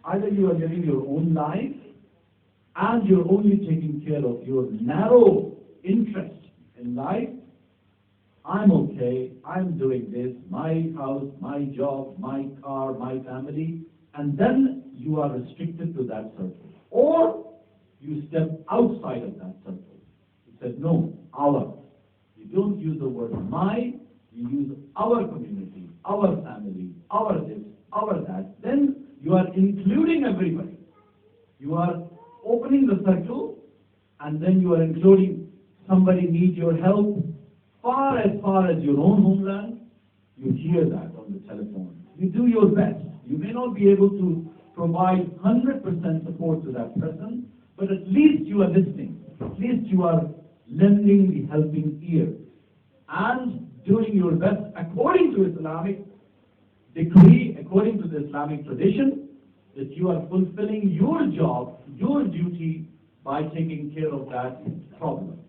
Either you are living your own life and you're only taking care of your narrow interest in life. I'm okay, I'm doing this, my house, my job, my car, my family, and then you are restricted to that circle. Or you step outside of that circle. You said, no, our. You don't use the word my, you use our community, our family, our this, our that. Then you are including everybody. You are opening the circle, and then you are including somebody needs your help far as your own homeland. You hear that on the telephone. You do your best. You may not be able to provide 100% support to that person, but at least you are listening. At least you are lending the helping ear and doing your best according to Islamic decree, according to the Islamic tradition, that you are fulfilling your job, your duty by taking care of that problem.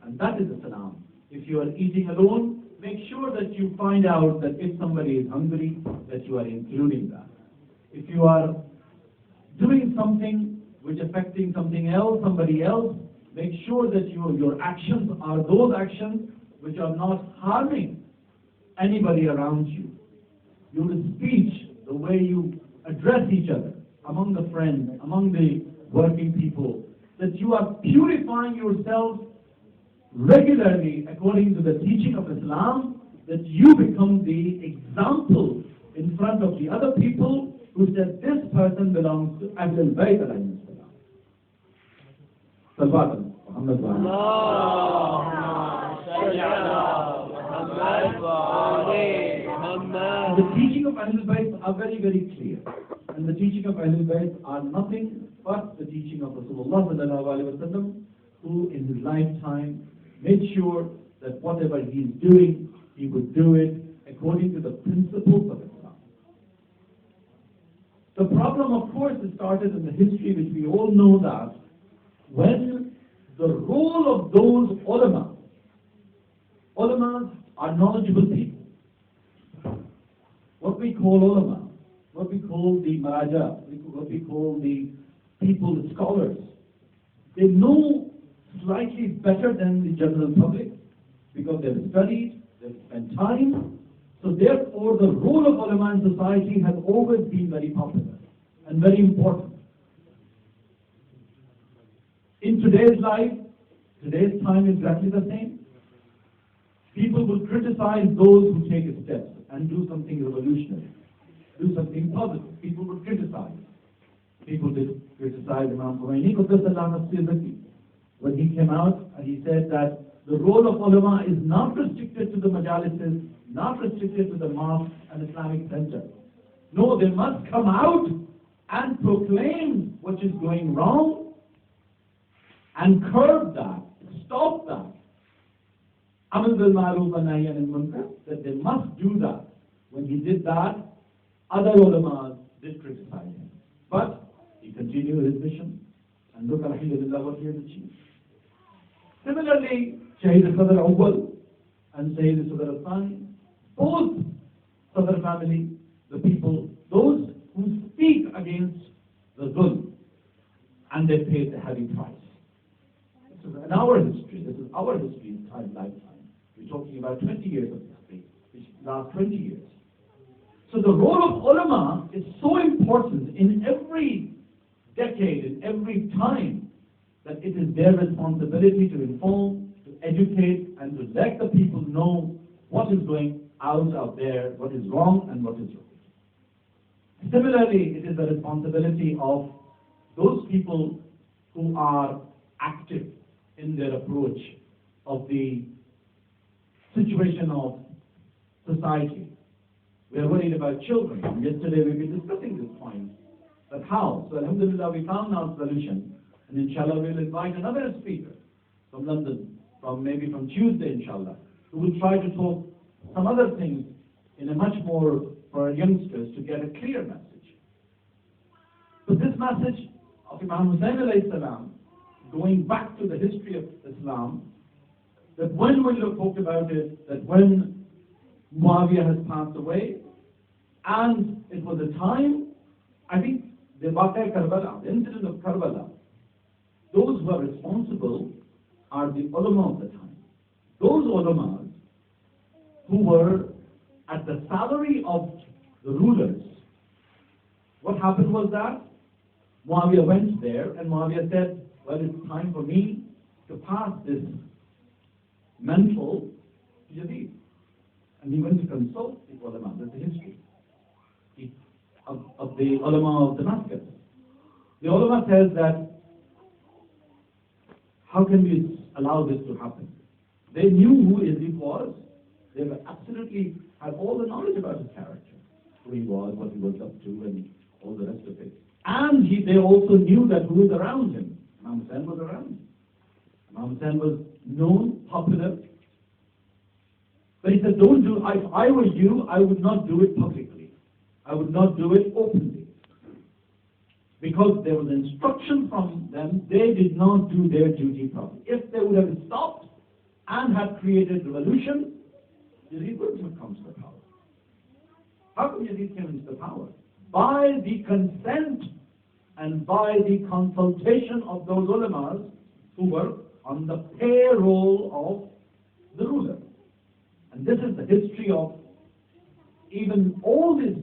And that is Islam. If you are eating alone, make sure that you find out that if somebody is hungry, that you are including that. If you are doing something which affecting something else, somebody else, make sure that your actions are those actions which are not harming anybody around you. Your speech, the way you address each other, among the friends, among the working people, that you are purifying yourself regularly according to the teaching of Islam, that you become the example in front of the other people who said this person belongs to Ahlul Bayt alayhi salam. Salawat Muhammad wa alihi. The teaching of Ahlul Bayt are very, very clear. And the teaching of Ahlul Bayt are nothing but the teaching of Rasulullah sallallahu alaihi wasallam, who in his lifetime made sure that whatever he is doing, he would do it according to the principles of Islam. The problem, of course, is started in the history, which we all know, that when the role of those ulamas are knowledgeable people. What we call ulama, what we call the maraja, what we call the people, the scholars, they know slightly better than the general public because they've studied, they've spent time. So therefore, the role of ulama in society has always been very popular and very important. In today's life, today's time is exactly the same. People will criticize those who take a step and do something revolutionary, do something positive. People will criticize. People did criticize Imam Khomeini when he came out and he said that the role of ulama is not restricted to the majalises, not restricted to the mosque and Islamic center. No, they must come out and proclaim what is going wrong and curb that, stop that. Amr bil Ma'ruf wa Nahy anil Munkar, that they must do that. When he did that, other ulamas did criticize him. But he continued his mission, and look, alhamdulillah, what he has achieved. Similarly, Shaheed Sadr Awwal and Shaheed Sadr Thani, both Sadr family, the people, those who speak against the zulm, and they paid the heavy price. This is in our history, this is our history in lifetime. We're talking about 20 years of history, which last 20 years. So the role of ulama is so important in every decade, in every time, that it is their responsibility to inform, to educate, and to let the people know what is going out there, what is wrong and what is right. Similarly, it is the responsibility of those people who are active in their approach of the situation of society. We are worried about children. Yesterday we've been discussing this point. But how? So alhamdulillah, we found our solution. And inshallah we'll invite another speaker from London, maybe from Tuesday inshallah, who will try to talk some other things in a much more for our youngsters to get a clear message. But this message of Imam Hussain alayhi salam, going back to the history of Islam, that when we talked about it, that when Muawiyah has passed away, and it was a time, I think the Waqia Karbala, the incident of Karbala, those who are responsible are the ulama of the time. Those ulama who were at the salary of the rulers. What happened was that Muawiyah went there and Muawiyah said, well, it's time for me to pass this mantle to Yazid. And he went to consult the ulama. That's the history of the ulama of Damascus. The ulama says that, how can we allow this to happen? They knew who Yazid was. They were absolutely had all the knowledge about his character, who he was, what he was up to, and all the rest of it. And they also knew that who was around him. Imam Hussain was around him. Imam Hussain was known, popular. But he said, don't do, if I were you, I would not do it publicly. I would not do it openly. Because there was instruction from them, they did not do their duty properly. If they would have stopped and had created revolution, Yazid wouldn't have come to the power. How come Yazid came into the power? By the consent and by the consultation of those ulamas who were on the payroll of the ruler. And this is the history of even all these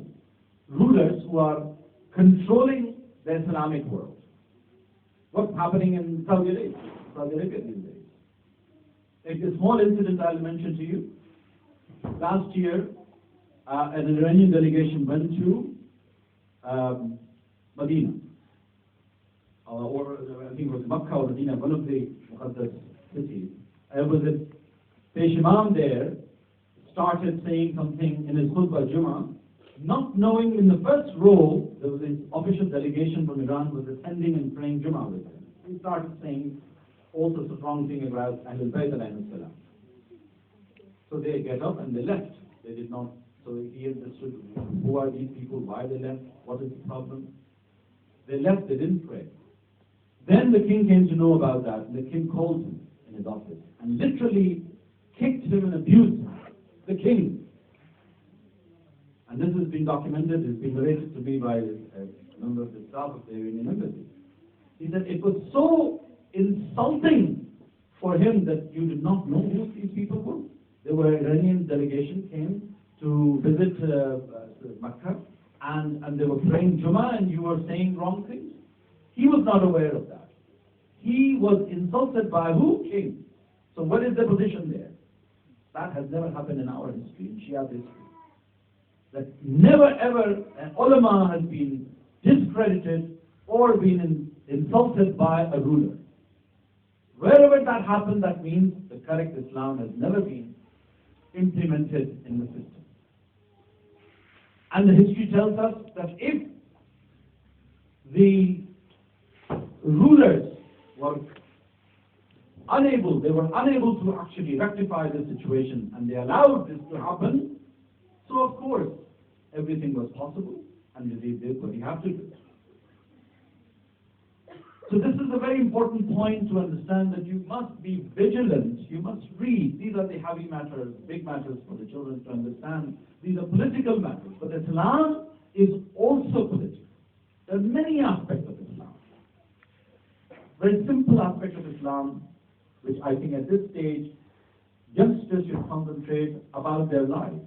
rulers who are controlling the Islamic world. What's happening in Saudi Arabia these days? A small incident I'll mention to you. Last year, an Iranian delegation went to Medina, or I think it was Makkah or Medina, one of the Muqaddas cities. There was a Peish Imam there, started saying something in his khutbah Jummah, not knowing in the first row, there was an official delegation from Iran was attending and praying Jummah with him. He started saying all sorts of wrong things about Ahlul Bayt alayhi salam. So they get up and they left. They did not, so he understood who are these people, why they left, what is the problem. They left, they didn't pray. Then the king came to know about that, and the king called him in his office and literally kicked him and abused him, the king. And this has been documented, it's been narrated to me by a member of the staff of the Iranian embassy. He said it was so insulting for him that you did not know who these people were. There were Iranian delegation came to visit Makkah, and they were praying Jummah, and you were saying wrong things. He was not aware of that. He was insulted by who? King. So what is the position there? That has never happened in our history, in Shia history. That never ever an ulama has been discredited or been insulted by a ruler. Wherever that happened, that means the correct Islam has never been implemented in the system. And the history tells us that if the rulers were unable to actually rectify the situation, and they allowed this to happen, so of course everything was possible, and they did what he had to do. So this is a very important point to understand, that you must be vigilant, you must read. These are the heavy matters, big matters for the children to understand. These are political matters, but Islam is also political. There are many aspects of Islam. Very simple aspect of Islam, which I think at this stage, youngsters should concentrate about their lives,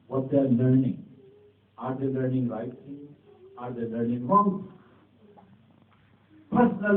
what they're learning. Are they learning right things? Are they learning wrong things? Personal